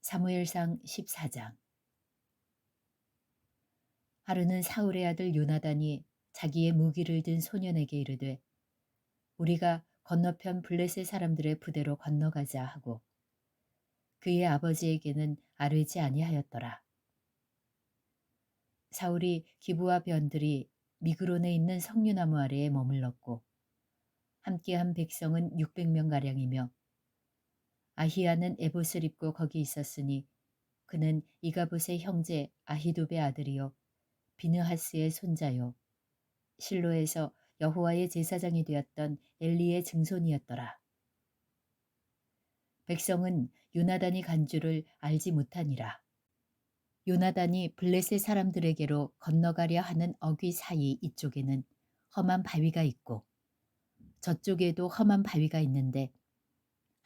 사무엘상 14장. 하루는 사울의 아들 요나단이 자기의 무기를 든 소년에게 이르되 우리가 건너편 블레셋 사람들의 부대로 건너가자 하고 그의 아버지에게는 아뢰지 아니하였더라. 사울이 기브와 변들이 미그론에 있는 석류나무 아래에 머물렀고 함께한 백성은 600명가량이며 아히야는 에봇을 입고 거기 있었으니 그는 이가봇의 형제 아히두베 아들이요 비느하스의 손자요 실로에서 여호와의 제사장이 되었던 엘리의 증손이었더라. 백성은 요나단이 간 줄을 알지 못하니라. 요나단이 블레셋 사람들에게로 건너가려 하는 어귀 사이 이쪽에는 험한 바위가 있고 저쪽에도 험한 바위가 있는데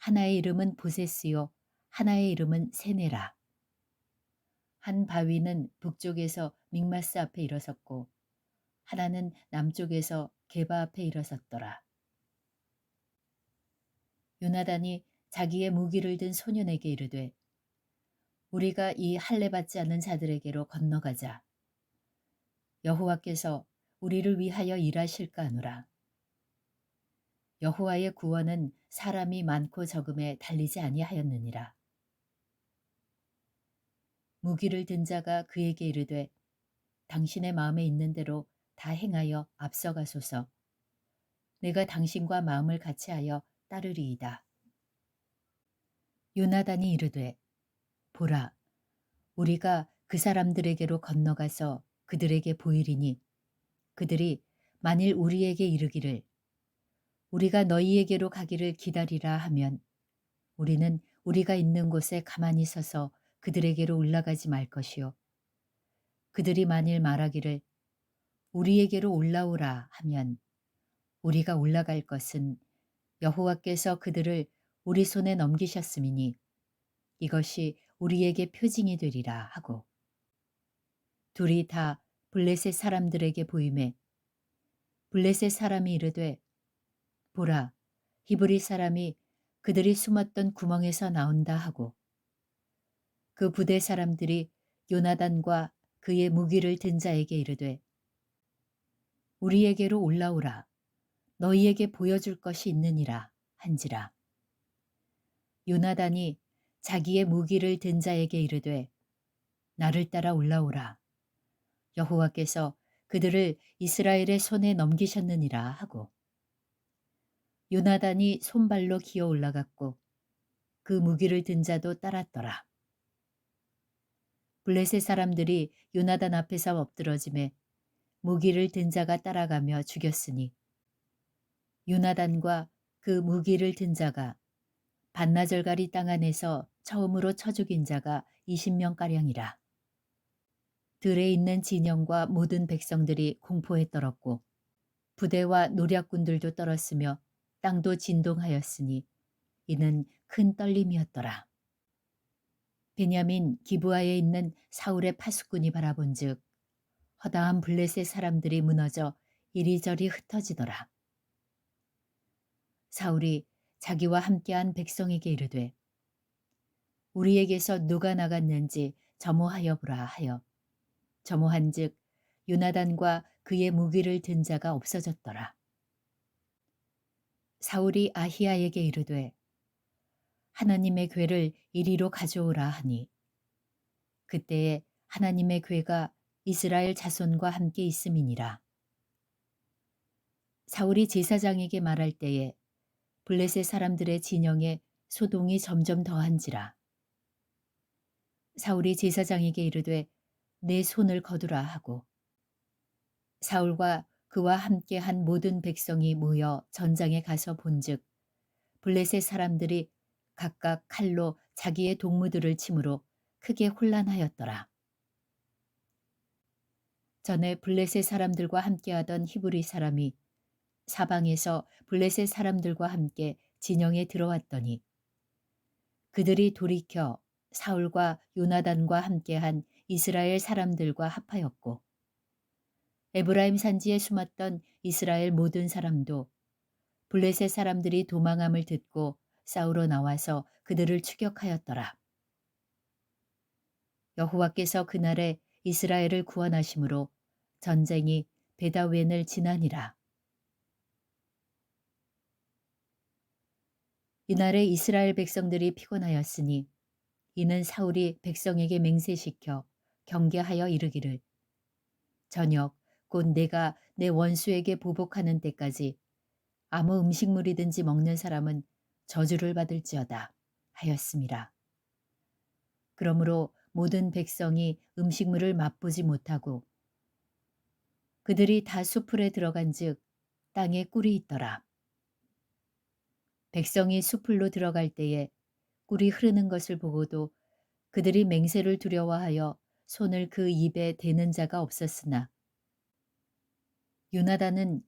하나의 이름은 보세스요 하나의 이름은 세네라. 한 바위는 북쪽에서 믹마스 앞에 일어섰고 하나는 남쪽에서 게바 앞에 일어섰더라. 요나단이 자기의 무기를 든 소년에게 이르되 우리가 이 할례 받지 않은 자들에게로 건너가자. 여호와께서 우리를 위하여 일하실까 하노라. 여호와의 구원은 사람이 많고 적음에 달리지 아니하였느니라. 무기를 든 자가 그에게 이르되 당신의 마음에 있는 대로 다 행하여 앞서가소서. 내가 당신과 마음을 같이하여 따르리이다. 요나단이 이르되 보라, 우리가 그 사람들에게로 건너가서 그들에게 보이리니 그들이 만일 우리에게 이르기를 우리가 너희에게로 가기를 기다리라 하면 우리는 우리가 있는 곳에 가만히 서서 그들에게로 올라가지 말 것이요. 그들이 만일 말하기를 우리에게로 올라오라 하면 우리가 올라갈 것은 여호와께서 그들을 우리 손에 넘기셨음이니 이것이 우리에게 표징이 되리라 하고 둘이 다 블레셋 사람들에게 보이매 블레셋 사람이 이르되 보라, 히브리 사람이 그들이 숨었던 구멍에서 나온다 하고 그 부대 사람들이 요나단과 그의 무기를 든 자에게 이르되 우리에게로 올라오라. 너희에게 보여줄 것이 있느니라 한지라. 요나단이 자기의 무기를 든 자에게 이르되 나를 따라 올라오라. 여호와께서 그들을 이스라엘의 손에 넘기셨느니라 하고 요나단이 손발로 기어 올라갔고 그 무기를 든 자도 따랐더라. 블레셋 사람들이 요나단 앞에서 엎드러짐에 무기를 든 자가 따라가며 죽였으니 요나단과 그 무기를 든 자가 반나절가리 땅 안에서 처음으로 쳐 죽인 자가 20명가량이라. 들에 있는 진영과 모든 백성들이 공포에 떨었고 부대와 노략군들도 떨었으며 땅도 진동하였으니 이는 큰 떨림이었더라. 베냐민 기브아에 있는 사울의 파수꾼이 바라본즉 허다한 블레셋 사람들이 무너져 이리저리 흩어지더라. 사울이 자기와 함께한 백성에게 이르되 우리에게서 누가 나갔는지 점호하여 보라 하여 점호한즉 요나단과 그의 무기를 든 자가 없어졌더라. 사울이 아히야에게 이르되 하나님의 궤를 이리로 가져오라 하니 그때에 하나님의 궤가 이스라엘 자손과 함께 있음이니라. 사울이 제사장에게 말할 때에 블레셋 사람들의 진영에 소동이 점점 더한지라. 사울이 제사장에게 이르되 내 손을 거두라 하고 사울과 그와 함께한 모든 백성이 모여 전장에 가서 본즉 블레셋 사람들이 각각 칼로 자기의 동무들을 치므로 크게 혼란하였더라. 전에 블레셋 사람들과 함께하던 히브리 사람이 사방에서 블레셋 사람들과 함께 진영에 들어왔더니 그들이 돌이켜 사울과 요나단과 함께한 이스라엘 사람들과 합하였고 에브라임 산지에 숨었던 이스라엘 모든 사람도 블레셋 사람들이 도망함을 듣고 싸우러 나와서 그들을 추격하였더라. 여호와께서 그날에 이스라엘을 구원하심으로 전쟁이 베다웬을 지나니라. 이날에 이스라엘 백성들이 피곤하였으니 이는 사울이 백성에게 맹세시켜 경계하여 이르기를 저녁 곧 내가 내 원수에게 보복하는 때까지 아무 음식물이든지 먹는 사람은 저주를 받을지어다 하였습니다. 그러므로 모든 백성이 음식물을 맛보지 못하고 그들이 다 수풀에 들어간즉 땅에 꿀이 있더라. 백성이 수풀로 들어갈 때에 꿀이 흐르는 것을 보고도 그들이 맹세를 두려워하여 손을 그 입에 대는 자가 없었으나 요나단은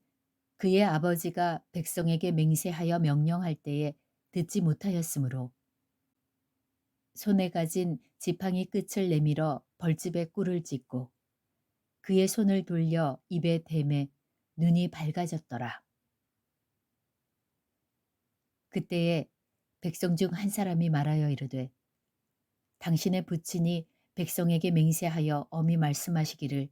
그의 아버지가 백성에게 맹세하여 명령할 때에 듣지 못하였으므로 손에 가진 지팡이 끝을 내밀어 벌집에 꿀을 찢고 그의 손을 돌려 입에 대매 눈이 밝아졌더라. 그때에 백성 중 한 사람이 말하여 이르되 당신의 부친이 백성에게 맹세하여 엄히 말씀하시기를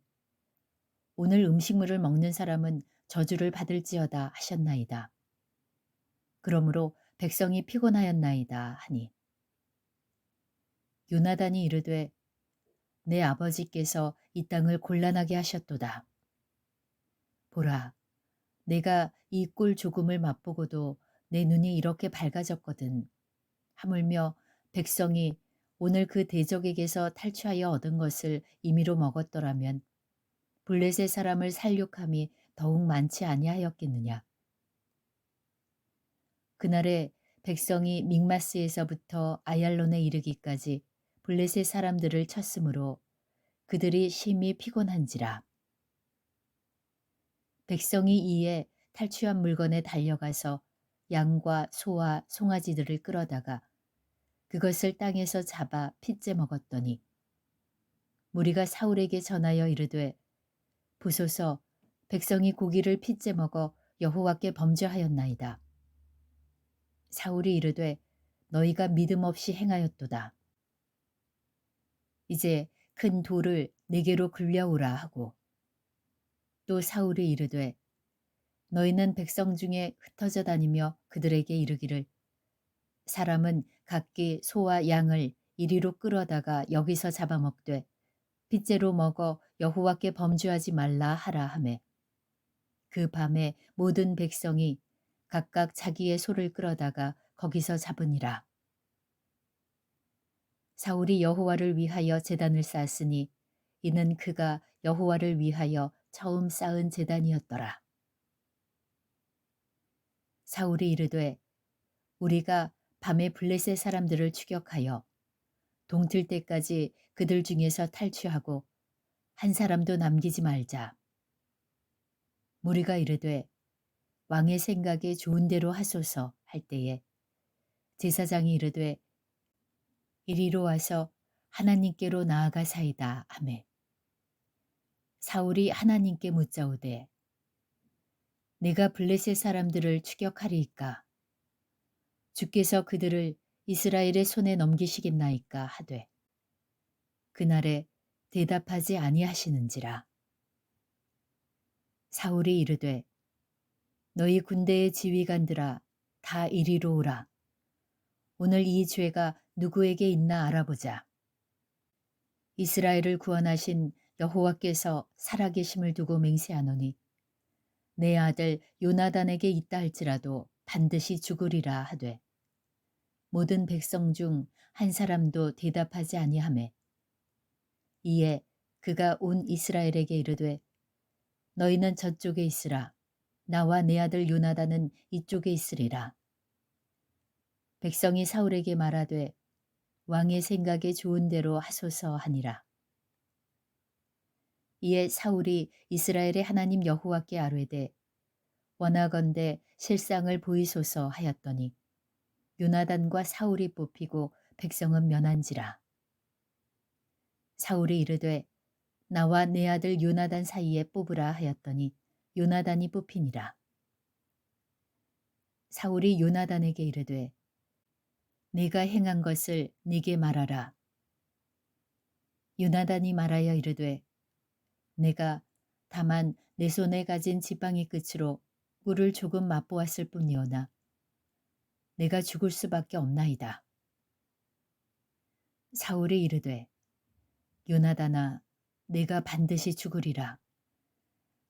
오늘 음식물을 먹는 사람은 저주를 받을지어다 하셨나이다. 그러므로 백성이 피곤하였나이다 하니 요나단이 이르되 내 아버지께서 이 땅을 곤란하게 하셨도다. 보라, 내가 이 꿀 조금을 맛보고도 내 눈이 이렇게 밝아졌거든. 하물며 백성이 오늘 그 대적에게서 탈취하여 얻은 것을 임의로 먹었더라면 블레셋 사람을 살육함이 더욱 많지 아니하였겠느냐. 그날에 백성이 믹마스에서부터 아얄론에 이르기까지 블레셋 사람들을 쳤으므로 그들이 심히 피곤한지라. 백성이 이에 탈취한 물건에 달려가서 양과 소와 송아지들을 끌어다가 그것을 땅에서 잡아 핏째 먹었더니 무리가 사울에게 전하여 이르되 보소서 백성이 고기를 핏째 먹어 여호와께 범죄하였나이다. 사울이 이르되 너희가 믿음 없이 행하였도다. 이제 큰 돌을 내게로 굴려오라 하고 또 사울이 이르되 너희는 백성 중에 흩어져 다니며 그들에게 이르기를 사람은 각기 소와 양을 이리로 끌어다가 여기서 잡아먹되 핏째로 먹어 여호와께 범죄하지 말라 하라 하매 그 밤에 모든 백성이 각각 자기의 소를 끌어다가 거기서 잡으니라. 사울이 여호와를 위하여 제단을 쌓았으니 이는 그가 여호와를 위하여 처음 쌓은 제단이었더라. 사울이 이르되 우리가 밤에 블레셋 사람들을 추격하여 동틀 때까지 그들 중에서 탈취하고 한 사람도 남기지 말자. 무리가 이르되 왕의 생각에 좋은 대로 하소서 할 때에 제사장이 이르되 이리로 와서 하나님께로 나아가사이다 하매 사울이 하나님께 묻자오되 내가 블레셋 사람들을 추격하리이까 주께서 그들을 이스라엘의 손에 넘기시겠나이까 하되 그날에 대답하지 아니하시는지라. 사울이 이르되 너희 군대의 지휘관들아 다 이리로 오라. 오늘 이 죄가 누구에게 있나 알아보자. 이스라엘을 구원하신 여호와께서 살아계심을 두고 맹세하노니 내 아들 요나단에게 있다 할지라도 반드시 죽으리라 하되 모든 백성 중 한 사람도 대답하지 아니하매 이에 그가 온 이스라엘에게 이르되 너희는 저쪽에 있으라 나와 내 아들 요나단은 이쪽에 있으리라. 백성이 사울에게 말하되 왕의 생각에 좋은 대로 하소서 하니라. 이에 사울이 이스라엘의 하나님 여호와께 아뢰되 원하건대 실상을 보이소서 하였더니 요나단과 사울이 뽑히고 백성은 면한지라. 사울이 이르되 나와 내 아들 요나단 사이에 뽑으라 하였더니 요나단이 뽑히니라. 사울이 요나단에게 이르되 네가 행한 것을 네게 말하라. 요나단이 말하여 이르되 내가 다만 내 손에 가진 지팡이 끝으로 꿀을 조금 맛보았을 뿐이오나 내가 죽을 수밖에 없나이다. 사울이 이르되 요나단아 내가 반드시 죽으리라.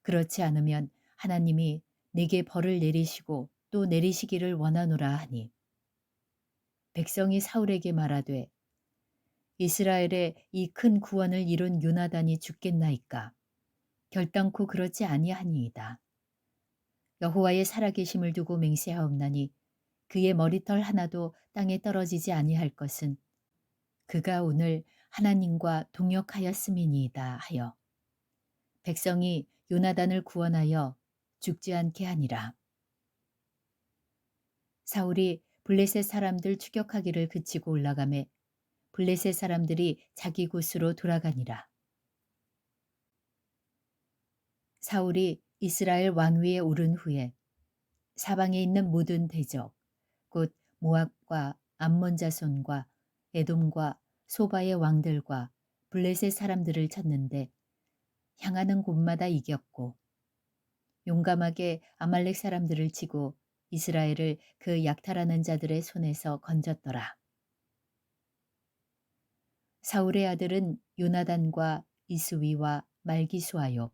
그렇지 않으면 하나님이 내게 벌을 내리시고 또 내리시기를 원하노라 하니 백성이 사울에게 말하되 이스라엘의 이 큰 구원을 이룬 요나단이 죽겠나이까 결단코 그렇지 아니하니이다. 여호와의 살아계심을 두고 맹세하옵나니 그의 머리털 하나도 땅에 떨어지지 아니할 것은 그가 오늘 하나님과 동역하였음이니이다 하여 백성이 요나단을 구원하여 죽지 않게 하니라. 사울이 블레셋 사람들 추격하기를 그치고 올라가매 블레셋 사람들이 자기 곳으로 돌아가니라. 사울이 이스라엘 왕위에 오른 후에 사방에 있는 모든 대적 곧 모압과 암몬 자손과 에돔과 소바의 왕들과 블레셋 사람들을 쳤는데 향하는 곳마다 이겼고 용감하게 아말렉 사람들을 치고 이스라엘을 그 약탈하는 자들의 손에서 건졌더라. 사울의 아들은 요나단과 이스위와 말기수아요.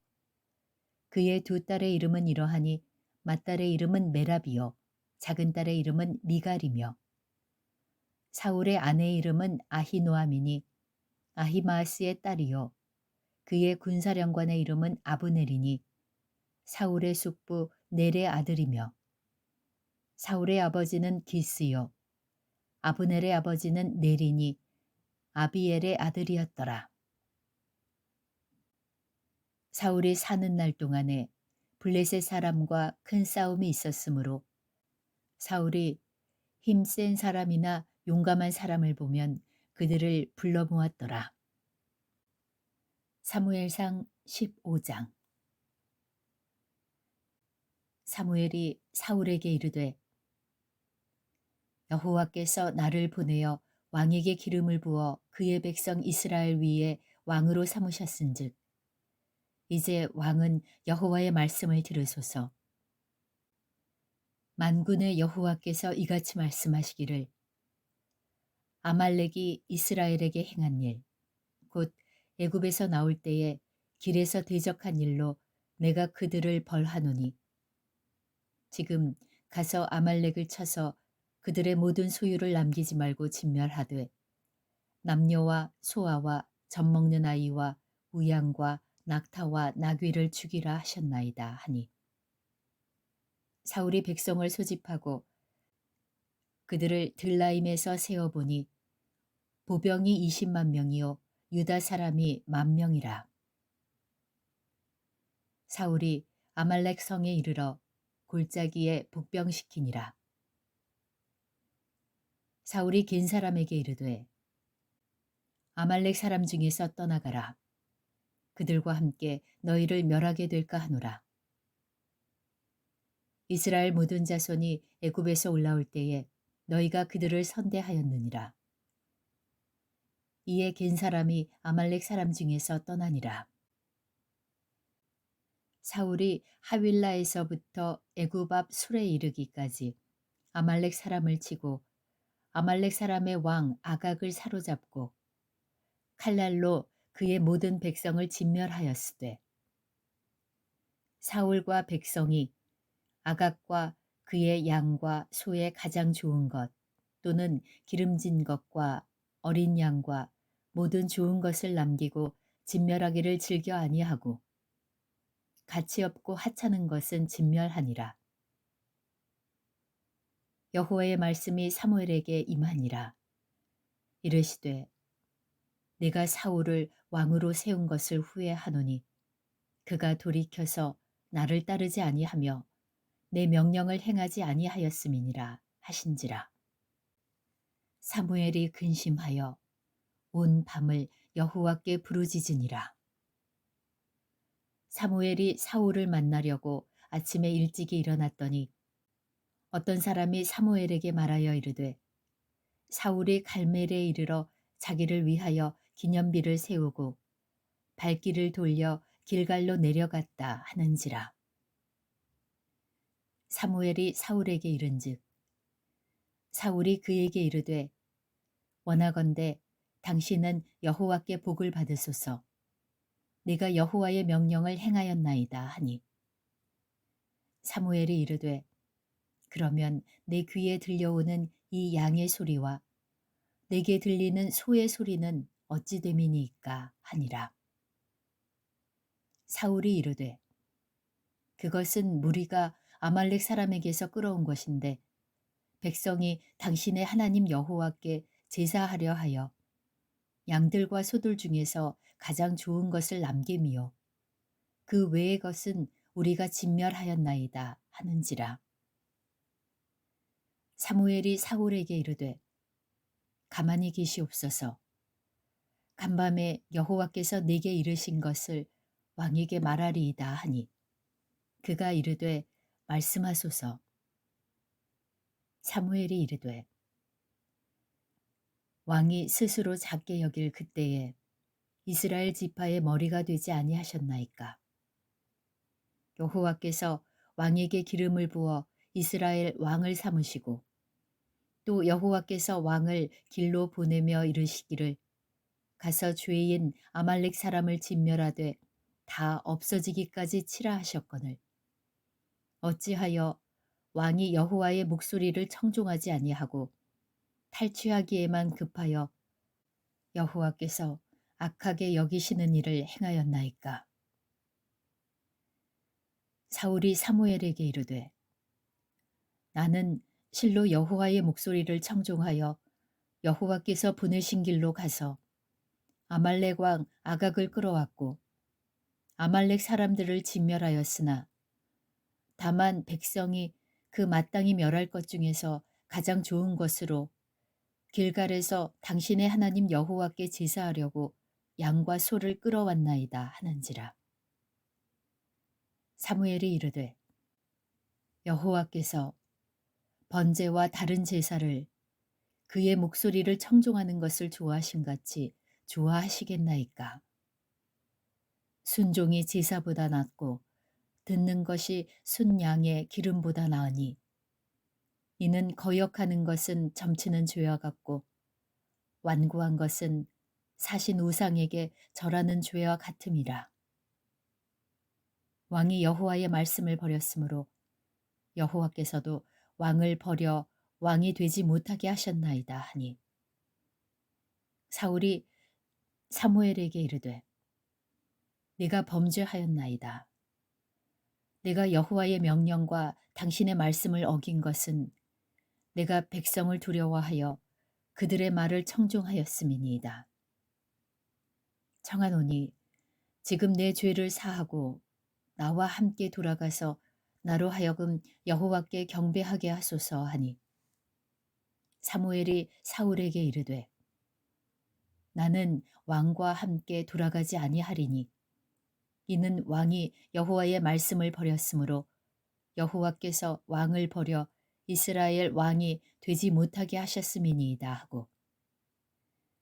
그의 두 딸의 이름은 이러하니 맏딸의 이름은 메라비요 작은 딸의 이름은 미갈이며 사울의 아내의 이름은 아히노아미니 아히마아스의 딸이요 그의 군사령관의 이름은 아브넬이니 사울의 숙부 넬의 아들이며 사울의 아버지는 기스요 아브넬의 아버지는 넬이니 아비엘의 아들이었더라. 사울이 사는 날 동안에 블레셋 사람과 큰 싸움이 있었으므로 사울이 힘센 사람이나 용감한 사람을 보면 그들을 불러 모았더라. 사무엘상 15장. 사무엘이 사울에게 이르되 여호와께서 나를 보내어 왕에게 기름을 부어 그의 백성 이스라엘 위에 왕으로 삼으셨은즉 이제 왕은 여호와의 말씀을 들으소서. 만군의 여호와께서 이같이 말씀하시기를 아말렉이 이스라엘에게 행한 일 곧 애굽에서 나올 때에 길에서 대적한 일로 내가 그들을 벌하노니 지금 가서 아말렉을 쳐서 그들의 모든 소유를 남기지 말고 진멸하되 남녀와 소아와 젖먹는 아이와 우양과 낙타와 나귀를 죽이라 하셨나이다 하니 사울이 백성을 소집하고 그들을 들라임에서 세어보니 보병이 20만 명이요 유다 사람이 10,000명이라. 사울이 아말렉 성에 이르러 골짜기에 복병시키니라. 사울이 겐 사람에게 이르되 아말렉 사람 중에서 떠나가라. 그들과 함께 너희를 멸하게 될까 하노라. 이스라엘 모든 자손이 애굽에서 올라올 때에 너희가 그들을 선대하였느니라. 이에 겐 사람이 아말렉 사람 중에서 떠나니라. 사울이 하윌라에서부터 애굽 앞 술에 이르기까지 아말렉 사람을 치고 아말렉 사람의 왕 아각을 사로잡고 칼날로 그의 모든 백성을 진멸하였으되 사울과 백성이 아각과 그의 양과 소의 가장 좋은 것 또는 기름진 것과 어린 양과 모든 좋은 것을 남기고 진멸하기를 즐겨 아니하고 가치 없고 하찮은 것은 진멸하니라. 여호와의 말씀이 사무엘에게 임하니라. 이르시되 내가 사울을 왕으로 세운 것을 후회하노니 그가 돌이켜서 나를 따르지 아니하며 내 명령을 행하지 아니하였음이니라 하신지라. 사무엘이 근심하여 온 밤을 여호와께 부르짖으니라. 사무엘이 사울을 만나려고 아침에 일찍이 일어났더니 어떤 사람이 사무엘에게 말하여 이르되 사울이 갈멜에 이르러 자기를 위하여 기념비를 세우고 발길을 돌려 길갈로 내려갔다 하는지라. 사무엘이 사울에게 이른즉 사울이 그에게 이르되 원하건대 당신은 여호와께 복을 받으소서. 내가 여호와의 명령을 행하였나이다 하니 사무엘이 이르되 그러면 내 귀에 들려오는 이 양의 소리와 내게 들리는 소의 소리는 어찌 됨이니이까 하니라. 사울이 이르되 그것은 무리가 아말렉 사람에게서 끌어온 것인데 백성이 당신의 하나님 여호와께 제사하려 하여 양들과 소들 중에서 가장 좋은 것을 남김이요 그 외의 것은 우리가 진멸하였나이다 하는지라. 사무엘이 사울에게 이르되 가만히 계시옵소서. 간밤에 여호와께서 내게 이르신 것을 왕에게 말하리이다 하니 그가 이르되 말씀하소서. 사무엘이 이르되 왕이 스스로 작게 여길 그때에 이스라엘 지파의 머리가 되지 아니하셨나이까. 여호와께서 왕에게 기름을 부어 이스라엘 왕을 삼으시고 또 여호와께서 왕을 길로 보내며 이르시기를 가서 죄인 아말렉 사람을 진멸하되 다 없어지기까지 치라 하셨거늘 어찌하여 왕이 여호와의 목소리를 청종하지 아니하고 탈취하기에만 급하여 여호와께서 악하게 여기시는 일을 행하였나이까. 사울이 사무엘에게 이르되 나는 실로 여호와의 목소리를 청종하여 여호와께서 보내신 길로 가서 아말렉 왕 아각을 끌어왔고 아말렉 사람들을 진멸하였으나 다만 백성이 그 마땅히 멸할 것 중에서 가장 좋은 것으로 길갈에서 당신의 하나님 여호와께 제사하려고 양과 소를 끌어왔나이다 하는지라. 사무엘이 이르되 여호와께서 번제와 다른 제사를 그의 목소리를 청종하는 것을 좋아하신 같이 좋아하시겠나이까. 순종이 제사보다 낫고 듣는 것이 순양의 기름보다 나으니 이는 거역하는 것은 점치는 죄와 같고 완고한 것은 사신 우상에게 절하는 죄와 같음이라. 왕이 여호와의 말씀을 버렸으므로 여호와께서도 왕을 버려 왕이 되지 못하게 하셨나이다 하니 사울이 사무엘에게 이르되 네가 범죄하였나이다. 내가 여호와의 명령과 당신의 말씀을 어긴 것은 내가 백성을 두려워하여 그들의 말을 청종하였음이니이다. 청하노니 지금 내 죄를 사하고 나와 함께 돌아가서 나로 하여금 여호와께 경배하게 하소서 하니 사무엘이 사울에게 이르되 나는 왕과 함께 돌아가지 아니하리니 이는 왕이 여호와의 말씀을 버렸으므로 여호와께서 왕을 버려 이스라엘 왕이 되지 못하게 하셨음이니이다 하고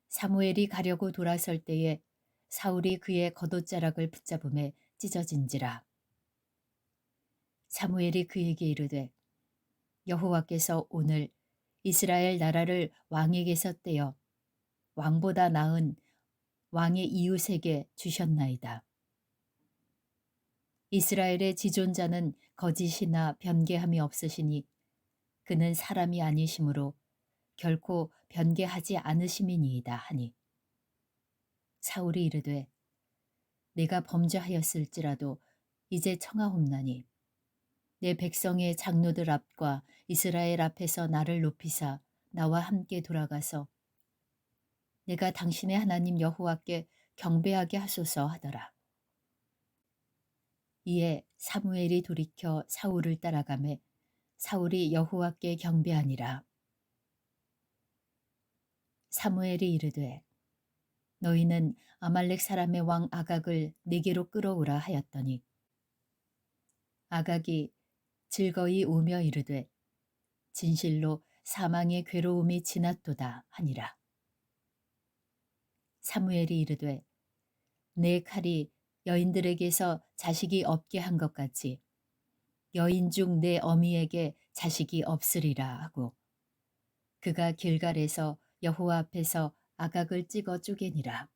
사무엘이 가려고 돌아설 때에 사울이 그의 겉옷자락을 붙잡음에 찢어진지라. 사무엘이 그에게 이르되 여호와께서 오늘 이스라엘 나라를 왕에게서 떼어 왕보다 나은 왕의 이웃에게 주셨나이다. 이스라엘의 지존자는 거짓이나 변개함이 없으시니 그는 사람이 아니시므로 결코 변개하지 않으심이니이다 하니 사울이 이르되 내가 범죄하였을지라도 이제 청하옵나니 내 백성의 장로들 앞과 이스라엘 앞에서 나를 높이사 나와 함께 돌아가서 내가 당신의 하나님 여호와께 경배하게 하소서 하더라. 이에 사무엘이 돌이켜 사울을 따라가매 사울이 여호와께 경배하니라. 사무엘이 이르되 너희는 아말렉 사람의 왕 아각을 내게로 끌어오라 하였더니 아각이 즐거이 오며 이르되 진실로 사망의 괴로움이 지났도다 하니라. 사무엘이 이르되 내 칼이 여인들에게서 자식이 없게 한 것 같이 여인 중 내 어미에게 자식이 없으리라 하고 그가 길갈에서 여호와 앞에서 아각을 찍어 쪼개니라.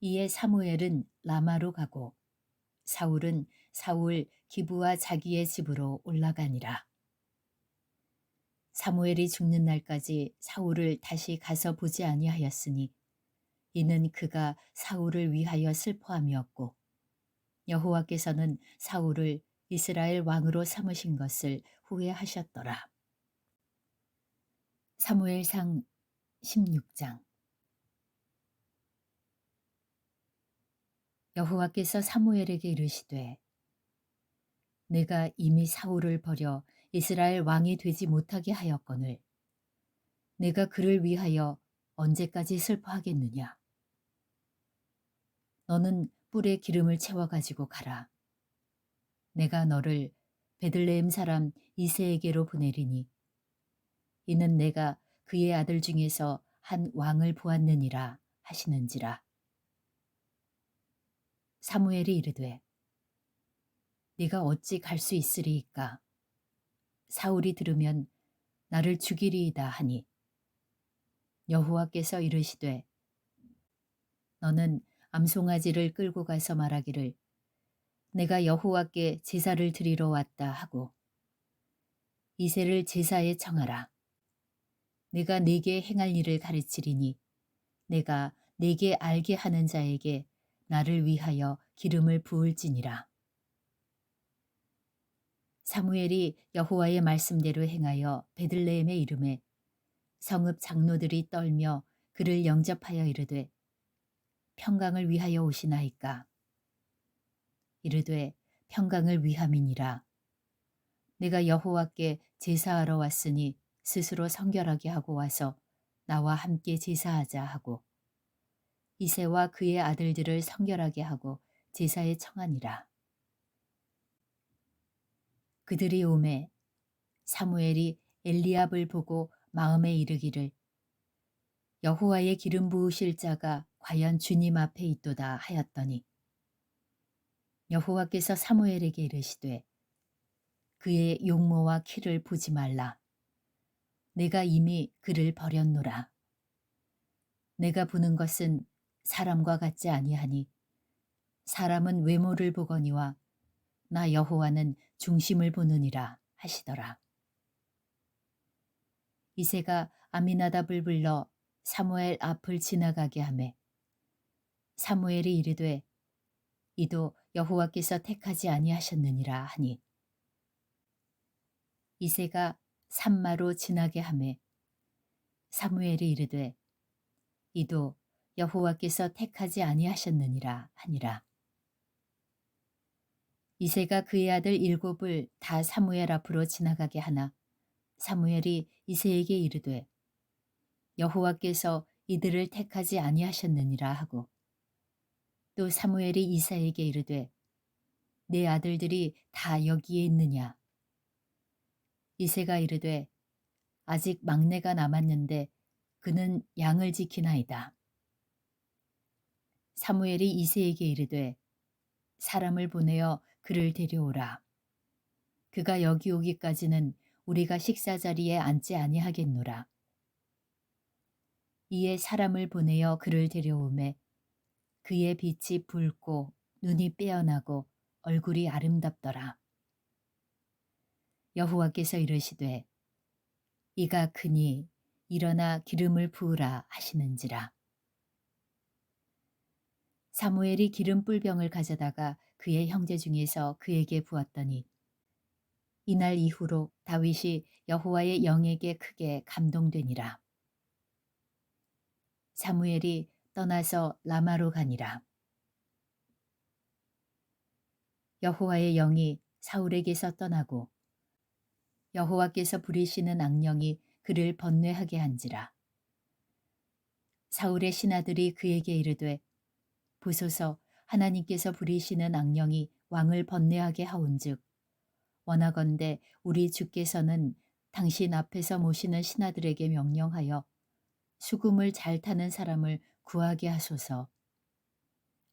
이에 사무엘은 라마로 가고 사울은 사울 기브와 자기의 집으로 올라가니라. 사무엘이 죽는 날까지 사울을 다시 가서 보지 아니하였으니 이는 그가 사울을 위하여 슬퍼함이었고 여호와께서는 사울을 이스라엘 왕으로 삼으신 것을 후회하셨더라. 사무엘상 16장. 여호와께서 사무엘에게 이르시되 내가 이미 사울을 버려 이스라엘 왕이 되지 못하게 하였거늘 내가 그를 위하여 언제까지 슬퍼하겠느냐. 너는 뿔에 기름을 채워 가지고 가라. 내가 너를 베들레헴 사람 이새에게로 보내리니 이는 내가 그의 아들 중에서 한 왕을 보았느니라 하시는지라. 사무엘이 이르되 네가 어찌 갈 수 있으리이까. 사울이 들으면 나를 죽이리이다 하니 여호와께서 이르시되 너는 암송아지를 끌고 가서 말하기를 내가 여호와께 제사를 드리러 왔다 하고 이새를 제사에 청하라. 내가 네게 행할 일을 가르치리니 내가 네게 알게 하는 자에게 나를 위하여 기름을 부을지니라. 사무엘이 여호와의 말씀대로 행하여 베들레헴에 이르매 성읍 장로들이 떨며 그를 영접하여 이르되 평강을 위하여 오시나이까. 이르되 평강을 위함이니라. 내가 여호와께 제사하러 왔으니 스스로 성결하게 하고 와서 나와 함께 제사하자 하고 이새와 그의 아들들을 성결하게 하고 제사에 청하니라. 그들이 오매 사무엘이 엘리압을 보고 마음에 이르기를 여호와의 기름 부으실 자가 과연 주님 앞에 있도다 하였더니 여호와께서 사무엘에게 이르시되 그의 용모와 키를 보지 말라. 내가 이미 그를 버렸노라. 내가 보는 것은 사람과 같지 아니하니 사람은 외모를 보거니와 나 여호와는 중심을 보느니라 하시더라. 이새가 아미나답을 불러 사무엘 앞을 지나가게 하매 사무엘이 이르되 이도 여호와께서 택하지 아니하셨느니라 하니 이새가 산마로 지나게 하매 사무엘이 이르되 이도 여호와께서 택하지 아니하셨느니라 하니라. 이새가 그의 아들 7을 다 사무엘 앞으로 지나가게 하나 사무엘이 이새에게 이르되 여호와께서 이들을 택하지 아니하셨느니라 하고 또 사무엘이 이새에게 이르되 내 아들들이 다 여기에 있느냐. 이새가 이르되 아직 막내가 남았는데 그는 양을 지키나이다. 사무엘이 이새에게 이르되 사람을 보내어 그를 데려오라. 그가 여기 오기까지는 우리가 식사 자리에 앉지 아니하겠노라. 이에 사람을 보내어 그를 데려오매 그의 빛이 붉고 눈이 빼어나고 얼굴이 아름답더라. 여호와께서 이르시되 이가 크니 일어나 기름을 부으라 하시는지라. 사무엘이 기름 뿔병을 가져다가 그의 형제 중에서 그에게 부었더니 이날 이후로 다윗이 여호와의 영에게 크게 감동되니라. 사무엘이 떠나서 라마로 가니라. 여호와의 영이 사울에게서 떠나고 여호와께서 부리시는 악령이 그를 번뇌하게 한지라. 사울의 신하들이 그에게 이르되 보소서 하나님께서 부리시는 악령이 왕을 번뇌하게 하온즉 원하건대 우리 주께서는 당신 앞에서 모시는 신하들에게 명령하여 수금을 잘 타는 사람을 구하게 하소서.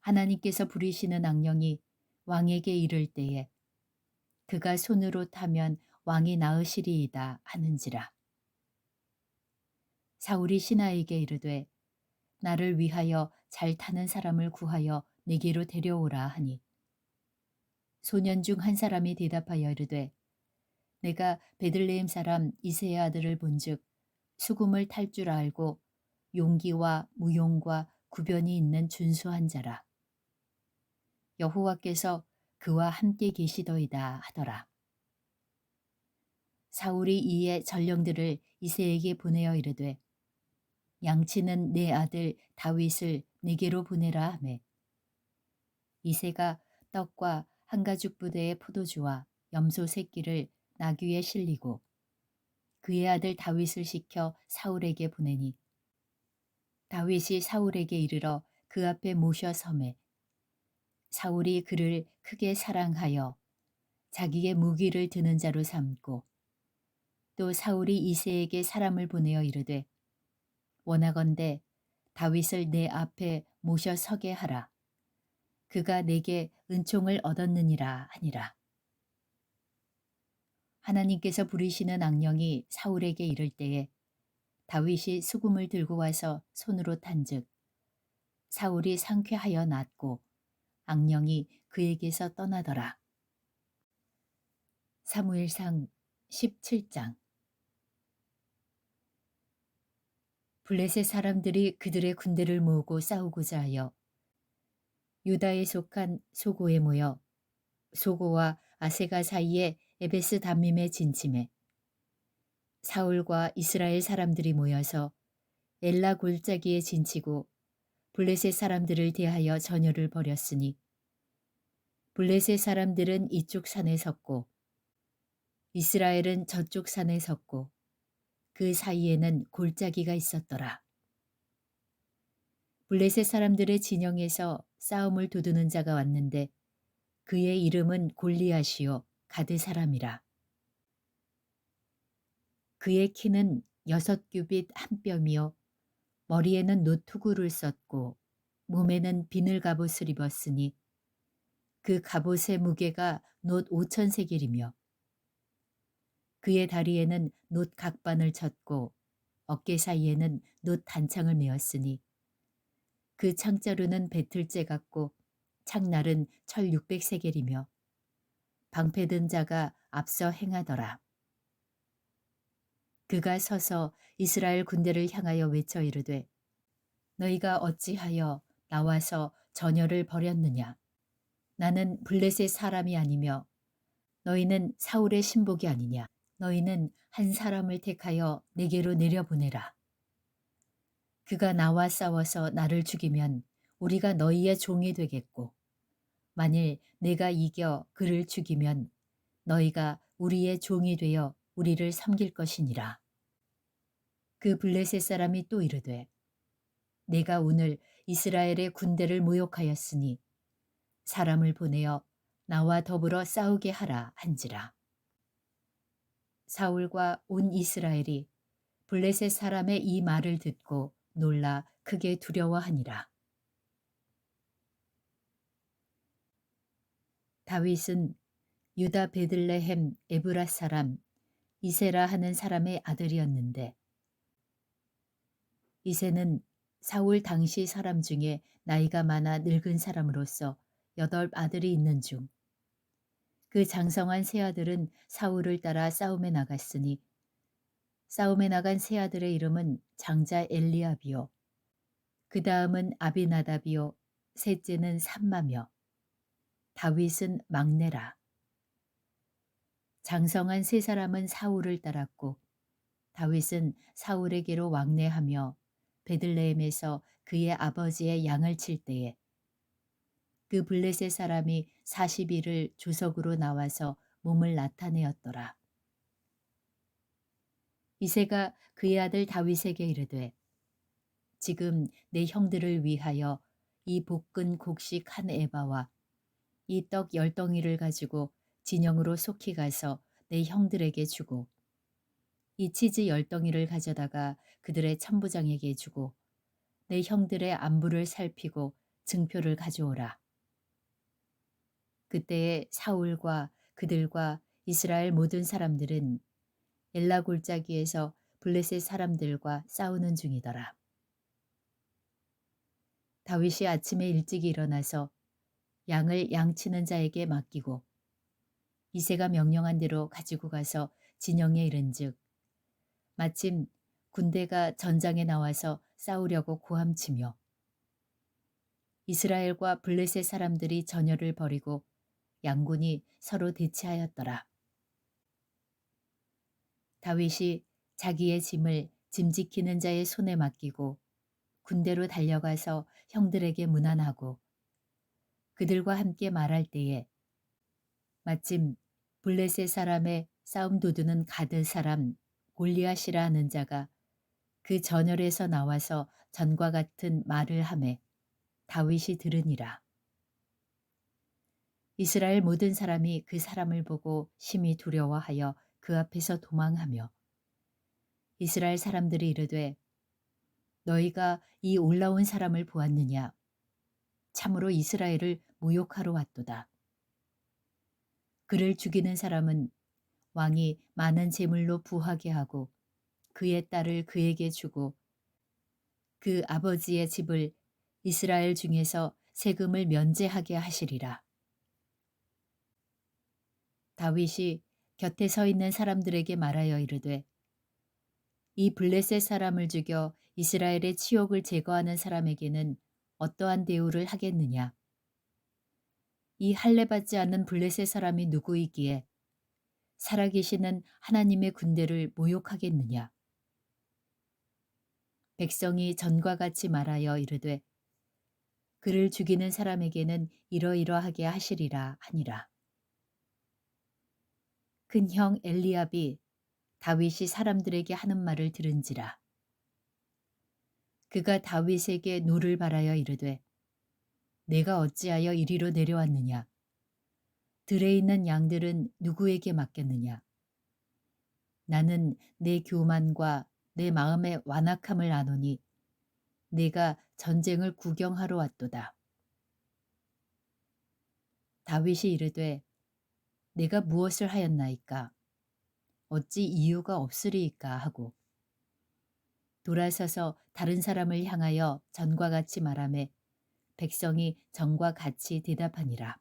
하나님께서 부리시는 악령이 왕에게 이를 때에 그가 손으로 타면 왕이 나으시리이다 하는지라. 사울이 신하에게 이르되 나를 위하여 잘 타는 사람을 구하여 내게로 데려오라 하니 소년 중 한 사람이 대답하여 이르되 내가 베들레헴 사람 이새의 아들을 본즉 수금을 탈 줄 알고 용기와 무용과 구변이 있는 준수한 자라. 여호와께서 그와 함께 계시더이다 하더라. 사울이 이에 전령들을 이새에게 보내어 이르되 양치는 내 아들 다윗을 내게로 보내라 하매 이새가 떡과 한 가죽 부대의 포도주와 염소 새끼를 나귀에 실리고 그의 아들 다윗을 시켜 사울에게 보내니 다윗이 사울에게 이르러 그 앞에 모셔 섬에 사울이 그를 크게 사랑하여 자기의 무기를 드는 자로 삼고 또 사울이 이새에게 사람을 보내어 이르되 원하건대 다윗을 내 앞에 모셔 서게 하라. 그가 내게 은총을 얻었느니라 하니라. 하나님께서 부리시는 악령이 사울에게 이를 때에 다윗이 수금을 들고 와서 손으로 탄즉 사울이 상쾌하여 낫고 악령이 그에게서 떠나더라. 사무엘상 17장. 블레셋 사람들이 그들의 군대를 모으고 싸우고자 하여 유다에 속한 소고에 모여 소고와 아세가 사이에 에베스 담밈에 진침해 사울과 이스라엘 사람들이 모여서 엘라 골짜기에 진치고 블레셋 사람들을 대하여 전열을 벌였으니 블레셋 사람들은 이쪽 산에 섰고 이스라엘은 저쪽 산에 섰고 그 사이에는 골짜기가 있었더라. 블레셋 사람들의 진영에서 싸움을 도두는 자가 왔는데 그의 이름은 골리앗이요 가드 사람이라. 그의 키는 6규빗 한 뼘이요 머리에는 노투구를 썼고 몸에는 비늘 갑옷을 입었으니 그 갑옷의 무게가 놋 5,000세겔이며 그의 다리에는 놋 각반을 쳤고 어깨 사이에는 놋 단창을 메었으니 그 창자루는 배틀째 같고 창날은 철 600세겔이며 방패 든 자가 앞서 행하더라. 그가 서서 이스라엘 군대를 향하여 외쳐 이르되 너희가 어찌하여 나와서 전열을 벌였느냐. 나는 블레셋 사람이 아니며 너희는 사울의 신복이 아니냐. 너희는 한 사람을 택하여 내게로 내려보내라. 그가 나와 싸워서 나를 죽이면 우리가 너희의 종이 되겠고 만일 내가 이겨 그를 죽이면 너희가 우리의 종이 되어 우리를 섬길 것이니라. 그 블레셋 사람이 또 이르되 내가 오늘 이스라엘의 군대를 모욕하였으니 사람을 보내어 나와 더불어 싸우게 하라 한지라. 사울과 온 이스라엘이 블레셋 사람의 이 말을 듣고 놀라 크게 두려워하니라. 다윗은 유다 베들레헴 에브라 사람 이세라 하는 사람의 아들이었는데 이세는 사울 당시 사람 중에 나이가 많아 늙은 사람으로서 8 아들이 있는 중 그 장성한 세 아들은 사울을 따라 싸움에 나갔으니 싸움에 나간 세 아들의 이름은 장자 엘리압이요 그 다음은 아비나답이요 셋째는 삼마며 다윗은 막내라. 장성한 세 사람은 사울을 따랐고 다윗은 사울에게로 왕래하며 베들레헴에서 그의 아버지의 양을 칠 때에 그 블레셋 사람이 40일을 조석으로 나와서 몸을 나타내었더라. 이새가 그의 아들 다윗에게 이르되 지금 내 형들을 위하여 이 볶은 곡식 한 에바와 이 떡 10덩이를 가지고 진영으로 속히 가서 내 형들에게 주고 이 치즈 10덩이를 가져다가 그들의 천부장에게 주고 내 형들의 안부를 살피고 증표를 가져오라. 그때에 사울과 그들과 이스라엘 모든 사람들은 엘라 골짜기에서 블레셋 사람들과 싸우는 중이더라. 다윗이 아침에 일찍 일어나서 양을 양치는 자에게 맡기고 이새가 명령한 대로 가지고 가서 진영에 이른즉 마침 군대가 전장에 나와서 싸우려고 고함치며 이스라엘과 블레셋 사람들이 전열을 벌이고 양군이 서로 대치하였더라. 다윗이 자기의 짐을 짐 지키는 자의 손에 맡기고 군대로 달려가서 형들에게 문안하고 그들과 함께 말할 때에 마침 블레셋 사람의 싸움 도두는 가드 사람 골리앗이라 하는 자가 그 전열에서 나와서 전과 같은 말을 하매 다윗이 들으니라. 이스라엘 모든 사람이 그 사람을 보고 심히 두려워하여 그 앞에서 도망하며 이스라엘 사람들이 이르되 너희가 이 올라온 사람을 보았느냐? 참으로 이스라엘을 모욕하러 왔도다. 그를 죽이는 사람은 왕이 많은 재물로 부하게 하고 그의 딸을 그에게 주고 그 아버지의 집을 이스라엘 중에서 세금을 면제하게 하시리라. 다윗이 곁에 서 있는 사람들에게 말하여 이르되 이 블레셋 사람을 죽여 이스라엘의 치욕을 제거하는 사람에게는 어떠한 대우를 하겠느냐? 이 할례받지 않는 블레셋 사람이 누구이기에 살아계시는 하나님의 군대를 모욕하겠느냐? 백성이 전과 같이 말하여 이르되 그를 죽이는 사람에게는 이러이러하게 하시리라 하니라. 큰 형 엘리압이 다윗이 사람들에게 하는 말을 들은지라. 그가 다윗에게 노를 바라여 이르되 내가 어찌하여 이리로 내려왔느냐? 들에 있는 양들은 누구에게 맡겼느냐? 나는 내 교만과 내 마음의 완악함을 아노니 내가 전쟁을 구경하러 왔도다. 다윗이 이르되 내가 무엇을 하였나이까? 어찌 이유가 없으리이까 하고 돌아서서 다른 사람을 향하여 전과 같이 말하매 백성이 전과 같이 대답하니라.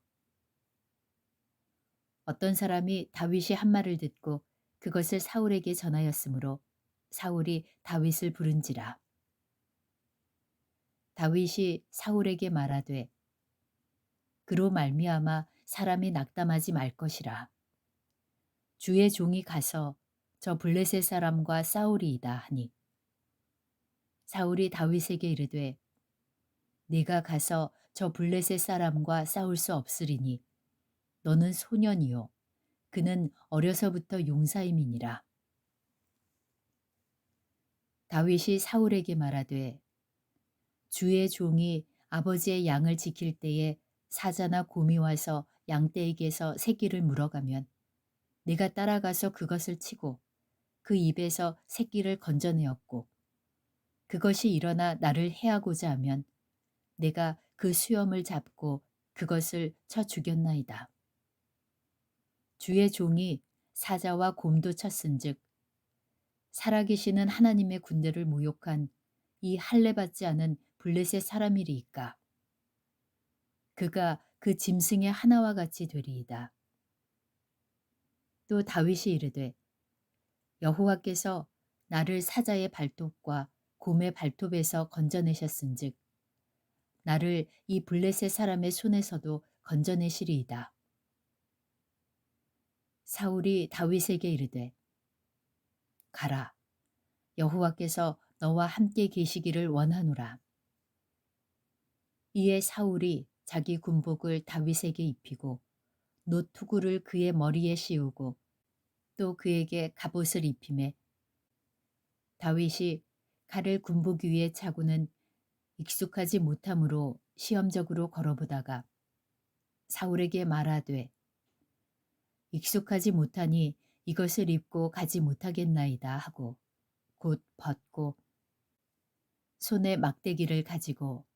어떤 사람이 다윗이 한 말을 듣고 그것을 사울에게 전하였으므로 사울이 다윗을 부른지라. 다윗이 사울에게 말하되 그로 말미암아 사람이 낙담하지 말 것이라. 주의 종이 가서 저 블레셋 사람과 싸우리이다 하니 사울이 다윗에게 이르되 네가 가서 저 블레셋 사람과 싸울 수 없으리니 너는 소년이요 그는 어려서부터 용사임이니라. 다윗이 사울에게 말하되 주의 종이 아버지의 양을 지킬 때에 사자나 곰이 와서 양떼에게서 새끼를 물어가면 내가 따라가서 그것을 치고 그 입에서 새끼를 건져내었고 그것이 일어나 나를 해하고자 하면 내가 그 수염을 잡고 그것을 쳐 죽였나이다. 주의 종이 사자와 곰도 쳤은즉 살아계시는 하나님의 군대를 모욕한 이 할례받지 않은 블레셋 사람이리이까. 그가 그 짐승의 하나와 같이 되리이다. 또 다윗이 이르되 여호와께서 나를 사자의 발톱과 곰의 발톱에서 건져내셨은즉 나를 이 블레셋 사람의 손에서도 건져내시리이다. 사울이 다윗에게 이르되 가라 여호와께서 너와 함께 계시기를 원하노라. 이에 사울이 자기 군복을 다윗에게 입히고 노투구를 그의 머리에 씌우고 또 그에게 갑옷을 입히매 다윗이 칼을 군복 위에 차고는 익숙하지 못함으로 시험적으로 걸어보다가 사울에게 말하되 익숙하지 못하니 이것을 입고 가지 못하겠나이다 하고 곧 벗고 손에 막대기를 가지고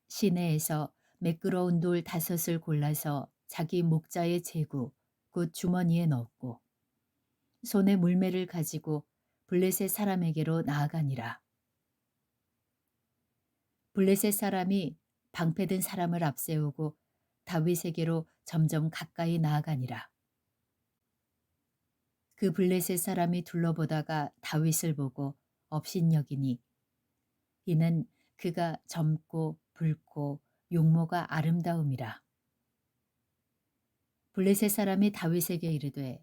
시내에서 매끄러운 돌 5을 골라서 자기 목자의 제구 곧 주머니에 넣었고 손에 물매를 가지고 블레셋 사람에게로 나아가니라. 블레셋 사람이 방패든 사람을 앞세우고 다윗에게로 점점 가까이 나아가니라. 그 블레셋 사람이 둘러보다가 다윗을 보고 업신여기니 이는 그가 젊고 붉고 용모가 아름다움이라. 블레셋 사람이 다윗에게 이르되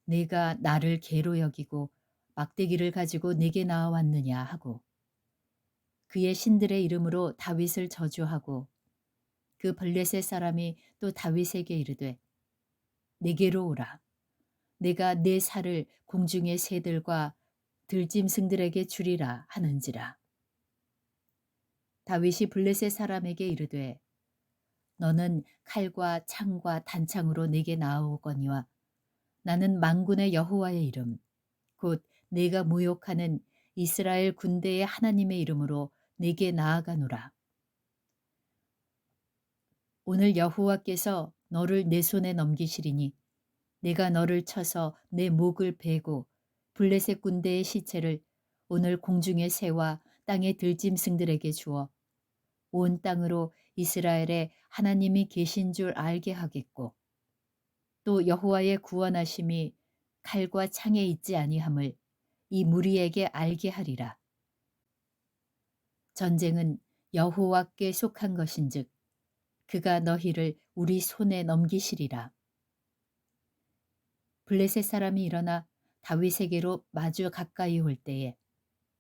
내가 나를 개로 여기고 막대기를 가지고 내게 나아왔느냐 하고 그의 신들의 이름으로 다윗을 저주하고 그 블레셋 사람이 또 다윗에게 이르되 내게로 오라. 내가 내 살을 공중의 새들과 들짐승들에게 주리라 하는지라. 다윗이 블레셋 사람에게 이르되 너는 칼과 창과 단창으로 내게 나아오거니와 나는 만군의 여호와의 이름 곧 내가 모욕하는 이스라엘 군대의 하나님의 이름으로 내게 나아가노라. 오늘 여호와께서 너를 내 손에 넘기시리니 내가 너를 쳐서 내 목을 베고 블레셋 군대의 시체를 오늘 공중의 새와 땅의 들짐승들에게 주어 온 땅으로 이스라엘에 하나님이 계신 줄 알게 하겠고 또 여호와의 구원하심이 칼과 창에 있지 아니함을 이 무리에게 알게 하리라. 전쟁은 여호와께 속한 것인즉 그가 너희를 우리 손에 넘기시리라. 블레셋 사람이 일어나 다윗에게로 마주 가까이 올 때에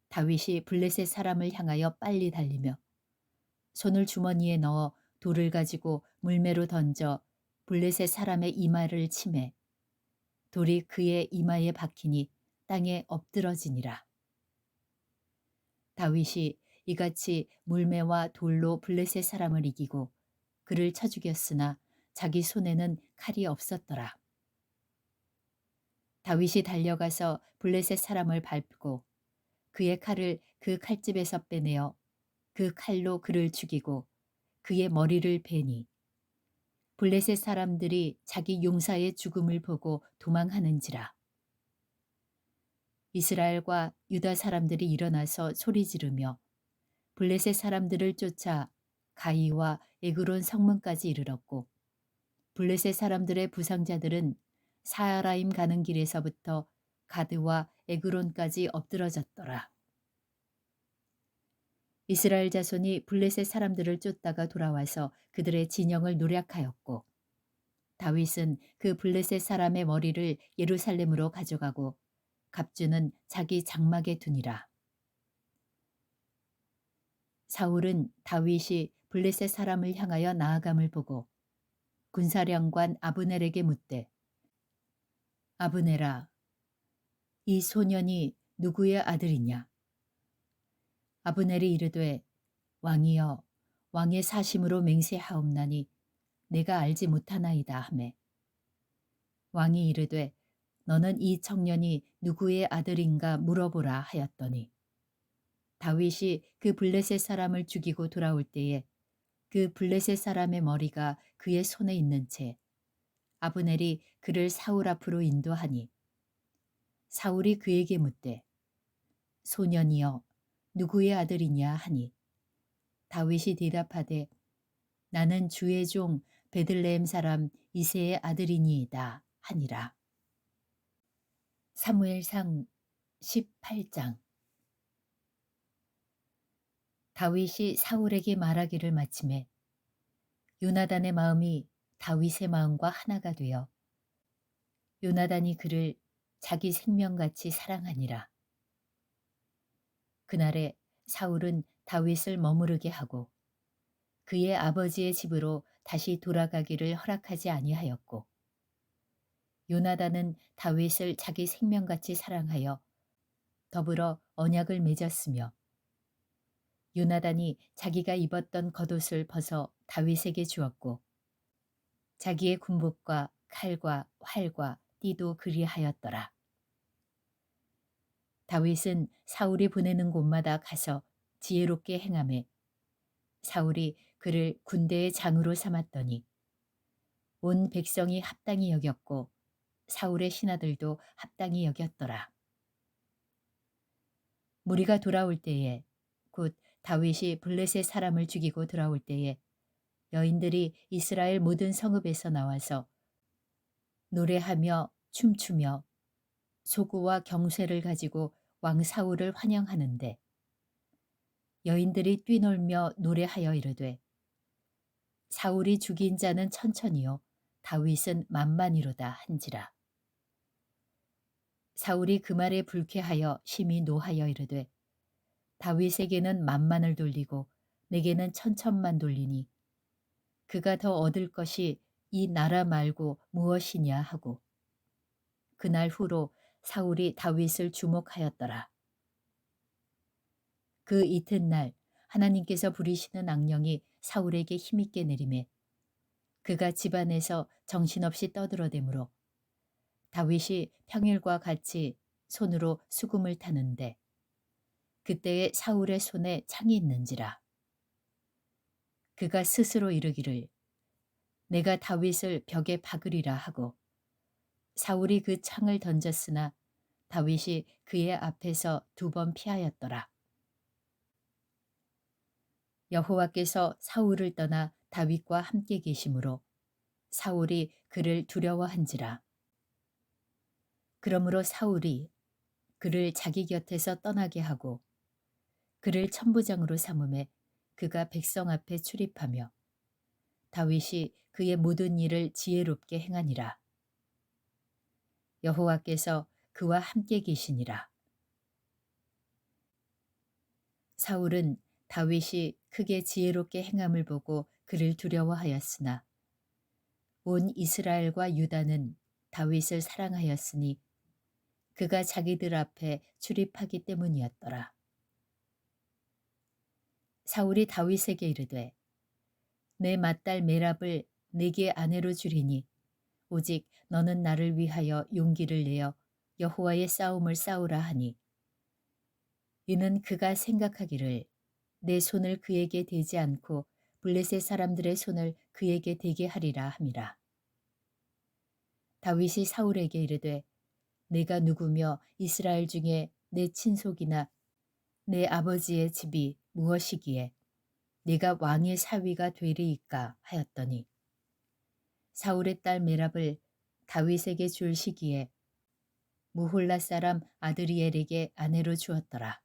다윗이 블레셋 사람을 향하여 빨리 달리며 손을 주머니에 넣어 돌을 가지고 물매로 던져 블레셋 사람의 이마를 치매 돌이 그의 이마에 박히니 땅에 엎드러지니라. 다윗이 이같이 물매와 돌로 블레셋 사람을 이기고 그를 쳐 죽였으나 자기 손에는 칼이 없었더라. 다윗이 달려가서 블레셋 사람을 밟고 그의 칼을 그 칼집에서 빼내어 그 칼로 그를 죽이고 그의 머리를 베니 블레셋 사람들이 자기 용사의 죽음을 보고 도망하는지라. 이스라엘과 유다 사람들이 일어나서 소리 지르며 블레셋 사람들을 쫓아 가이와 에그론 성문까지 이르렀고 블레셋 사람들의 부상자들은 사하라임 가는 길에서부터 가드와 에그론까지 엎드러졌더라. 이스라엘 자손이 블레셋 사람들을 쫓다가 돌아와서 그들의 진영을 노략하였고 다윗은 그 블레셋 사람의 머리를 예루살렘으로 가져가고 갑주는 자기 장막에 두니라. 사울은 다윗이 블레셋 사람을 향하여 나아감을 보고 군사령관 아브넬에게 묻되 아브넬아 이 소년이 누구의 아들이냐? 아브넬이 이르되 왕이여 왕의 사심으로 맹세하옵나니 내가 알지 못하나이다 하매 왕이 이르되 너는 이 청년이 누구의 아들인가 물어보라 하였더니 다윗이 그 블레셋 사람을 죽이고 돌아올 때에 그 블레셋 사람의 머리가 그의 손에 있는 채 아브넬이 그를 사울 앞으로 인도하니 사울이 그에게 묻되 소년이여 누구의 아들이냐 하니 다윗이 대답하되 나는 주의 종 베들레헴 사람 이새의 아들이니이다 하니라. 사무엘상 18장. 다윗이 사울에게 말하기를 마침에 요나단의 마음이 다윗의 마음과 하나가 되어 요나단이 그를 자기 생명같이 사랑하니라. 그날에 사울은 다윗을 머무르게 하고 그의 아버지의 집으로 다시 돌아가기를 허락하지 아니하였고 요나단은 다윗을 자기 생명같이 사랑하여 더불어 언약을 맺었으며 요나단이 자기가 입었던 겉옷을 벗어 다윗에게 주었고 자기의 군복과 칼과 활과 띠도 그리하였더라. 다윗은 사울이 보내는 곳마다 가서 지혜롭게 행하매 사울이 그를 군대의 장으로 삼았더니 온 백성이 합당히 여겼고 사울의 신하들도 합당히 여겼더라. 무리가 돌아올 때에 곧 다윗이 블레셋 사람을 죽이고 돌아올 때에 여인들이 이스라엘 모든 성읍에서 나와서 노래하며 춤추며 소구와 경쇠를 가지고 왕 사울을 환영하는데 여인들이 뛰놀며 노래하여 이르되 사울이 죽인 자는 천천히요 다윗은 만만이로다 한지라. 사울이 그 말에 불쾌하여 심히 노하여 이르되 다윗에게는 만만을 돌리고 내게는 천천만 돌리니 그가 더 얻을 것이 이 나라 말고 무엇이냐 하고 그날 후로 사울이 다윗을 주목하였더라. 그 이튿날 하나님께서 부리시는 악령이 사울에게 힘있게 내리매 그가 집안에서 정신없이 떠들어대므로 다윗이 평일과 같이 손으로 수금을 타는데 그때에 사울의 손에 창이 있는지라. 그가 스스로 이르기를 내가 다윗을 벽에 박으리라 하고 사울이 그 창을 던졌으나 다윗이 그의 앞에서 2번 피하였더라. 여호와께서 사울을 떠나 다윗과 함께 계심으로 사울이 그를 두려워한지라. 그러므로 사울이 그를 자기 곁에서 떠나게 하고 그를 천부장으로 삼음에 그가 백성 앞에 출입하며 다윗이 그의 모든 일을 지혜롭게 행하니라. 여호와께서 그와 함께 계시니라. 사울은 다윗이 크게 지혜롭게 행함을 보고 그를 두려워하였으나 온 이스라엘과 유다는 다윗을 사랑하였으니 그가 자기들 앞에 출입하기 때문이었더라. 사울이 다윗에게 이르되 내 맏딸 메랍을 내게 아내로 주리니 오직 너는 나를 위하여 용기를 내어 여호와의 싸움을 싸우라 하니 이는 그가 생각하기를 내 손을 그에게 대지 않고 블레셋 사람들의 손을 그에게 대게 하리라 함이라. 다윗이 사울에게 이르되 내가 누구며 이스라엘 중에 내 친속이나 내 아버지의 집이 무엇이기에 네가 왕의 사위가 되리이까 하였더니 사울의 딸 메랍을 다윗에게 줄 시기에 무홀라 사람 아드리엘에게 아내로 주었더라.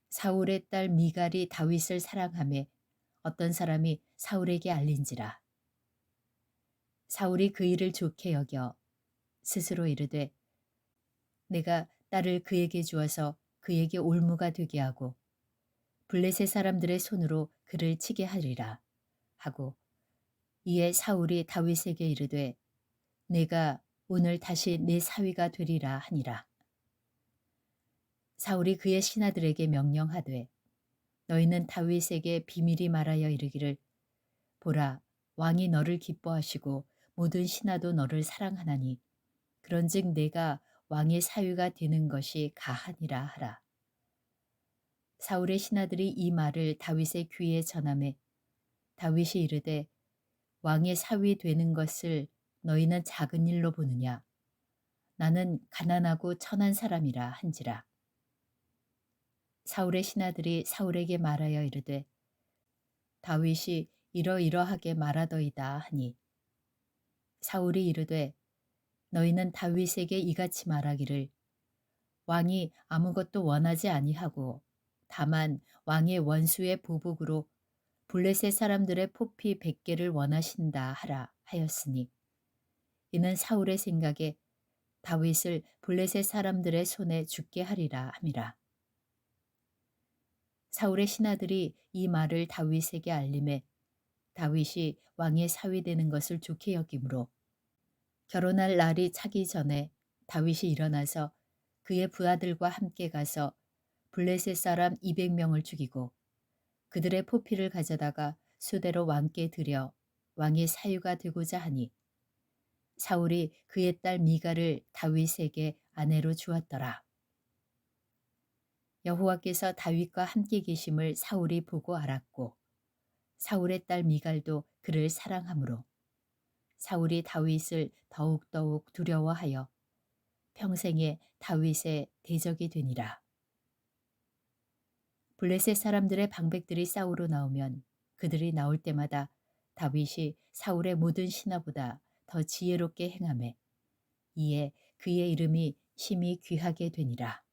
사울의 딸 미갈이 다윗을 사랑하매 어떤 사람이 사울에게 알린지라. 사울이 그 일을 좋게 여겨 스스로 이르되 내가 딸을 그에게 주어서 그에게 올무가 되게 하고 블레셋 사람들의 손으로 그를 치게 하리라 하고 이에 사울이 다윗에게 이르되 내가 오늘 다시 내 사위가 되리라 하니라. 사울이 그의 신하들에게 명령하되 너희는 다윗에게 비밀히 말하여 이르기를 보라 왕이 너를 기뻐하시고 모든 신하도 너를 사랑하나니 그런즉 내가 왕의 사위가 되는 것이 가하니라 하라. 사울의 신하들이 이 말을 다윗의 귀에 전하매 다윗이 이르되 왕의 사위 되는 것을 너희는 작은 일로 보느냐 나는 가난하고 천한 사람이라 한지라. 사울의 신하들이 사울에게 말하여 이르되 다윗이 이러이러하게 말하더이다 하니 사울이 이르되 너희는 다윗에게 이같이 말하기를 왕이 아무것도 원하지 아니하고 다만 왕의 원수의 보복으로 블레셋 사람들의 포피 100개를 원하신다 하라 하였으니 이는 사울의 생각에 다윗을 블레셋 사람들의 손에 죽게 하리라 함이라. 사울의 신하들이 이 말을 다윗에게 알림해 다윗이 왕의 사위 되는 것을 좋게 여기므로 결혼할 날이 차기 전에 다윗이 일어나서 그의 부하들과 함께 가서 블레셋 사람 200명을 죽이고 그들의 포피를 가져다가 수대로 왕께 드려 왕의 사유가 되고자 하니 사울이 그의 딸 미갈을 다윗에게 아내로 주었더라. 여호와께서 다윗과 함께 계심을 사울이 보고 알았고 사울의 딸 미갈도 그를 사랑하므로 사울이 다윗을 더욱더욱 두려워하여 평생에 다윗의 대적이 되니라. 블레셋 사람들의 방백들이 싸우러 나오면 그들이 나올 때마다 다윗이 사울의 모든 신하보다 더 지혜롭게 행하매 이에 그의 이름이 심히 귀하게 되니라.